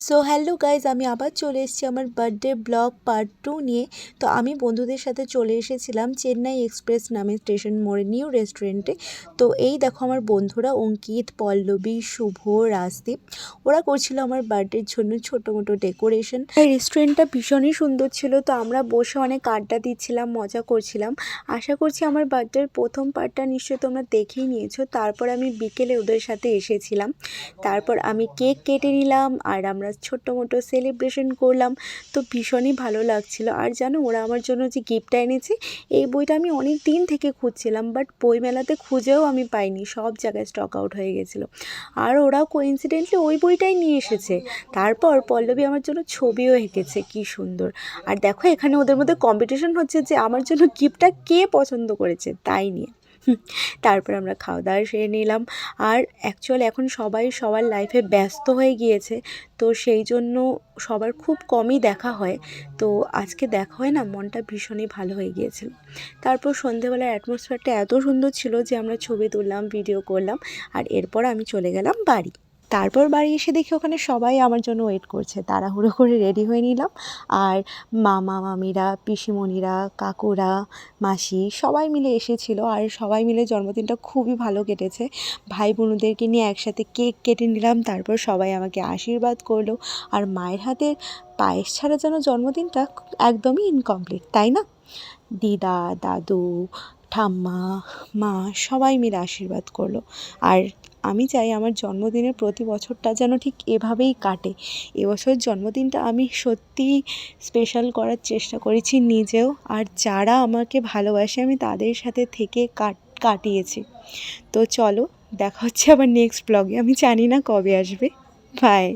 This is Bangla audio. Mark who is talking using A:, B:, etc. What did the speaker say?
A: সো হ্যালো গাইজ, আমি আবার চলে এসেছি আমার বার্থডে ব্লগ পার্ট 2 নিয়ে। তো আমি বন্ধুদের সাথে চলে এসেছিলাম চেন্নাই এক্সপ্রেস নামে স্টেশন মোড়ে নিউ রেস্টুরেন্টে। তো এই দেখো আমার বন্ধুরা অঙ্কিত, পল্লবী, শুভ, রাজদীপ, ওরা করছিল আমার বার্থডের জন্য ছোটো মোটো ডেকোরেশন। রেস্টুরেন্টটা ভীষণই সুন্দর ছিল। তো আমরা বসে অনেক আড্ডা দিচ্ছিলাম, মজা করছিলাম। আশা করছি আমার বার্থডের প্রথম পার্টটা নিশ্চয়ই তোমরা দেখেই নিয়েছো। তারপর আমি বিকেলে ওদের সাথে এসেছিলাম। তারপর আমি কেক কেটে নিলাম আর আমরা ছোট্ট মোটো সেলিব্রেশন করলাম। তো ভীষণই ভালো লাগছিল। আর জানো, ওরা আমার জন্য যে গিফটটা এনেছে, এই বইটা আমি অনেক দিন থেকে খুঁজছিলাম, বাট বইমেলাতে খুঁজেও আমি পাইনি, সব জায়গায় স্টক আউট হয়ে গেছিলো। আর ওরাও কোইন্সিডেন্টলি ওই বইটাই নিয়ে এসেছে। তারপর পল্লবী আমার জন্য ছবিও এঁকেছে, কি সুন্দর। আর দেখো, এখানে ওদের মধ্যে কম্পিটিশন হচ্ছে যে আমার জন্য গিফটটা কে পছন্দ করেছে তাই নিয়ে। তারপর আমরা খাওয়া দাওয়া সেরে নিলাম। আর অ্যাকচুয়ালি এখন সবাই সবার লাইফে ব্যস্ত হয়ে গিয়েছে, তো সেই জন্য সবার খুব কমই দেখা হয়। তো আজকে দেখা হয় না, মনটা ভীষণই ভালো হয়ে গিয়েছিল। তারপর সন্ধেবেলার অ্যাটমসফিয়ারটা এত সুন্দর ছিল যে আমরা ছবি তুললাম, ভিডিও করলাম। আর এরপর আমি চলে গেলাম বাড়ি। তারপর বাড়ি এসে দেখি ওখানে সবাই আমার জন্য ওয়েট করছে। তাড়াহুড়ো করে রেডি হয়ে নিলাম। আর মামা মামিরা, পিসিমণিরা, কাকুরা, মাসি সবাই মিলে এসেছিলো। আর সবাই মিলে জন্মদিনটা খুবই ভালো কেটেছে। ভাই বোনদেরকে নিয়ে একসাথে কেক কেটে নিলাম। তারপর সবাই আমাকে আশীর্বাদ করলো। আর মায়ের হাতের পায়েস ছাড়া যেন জন্মদিনটা একদমই ইনকমপ্লিট, তাই না? দিদা, দাদু, ঠাম্মা, মা সবাই মিলে আশীর্বাদ করলো। আর আমি চাই আমার জন্মদিনের প্রতি বছরটা যেন ঠিক এভাবেই কাটে। এবছর জন্মদিনটা আমি সত্যিই স্পেশাল করার চেষ্টা করেছি নিজেও, আর যারা আমাকে ভালোবাসে আমি তাদের সাথে থেকে কাটিয়েছি। তো চলো, দেখা হচ্ছে আবার নেক্সট ব্লগে। আমি জানি না কবে আসবে। বাই।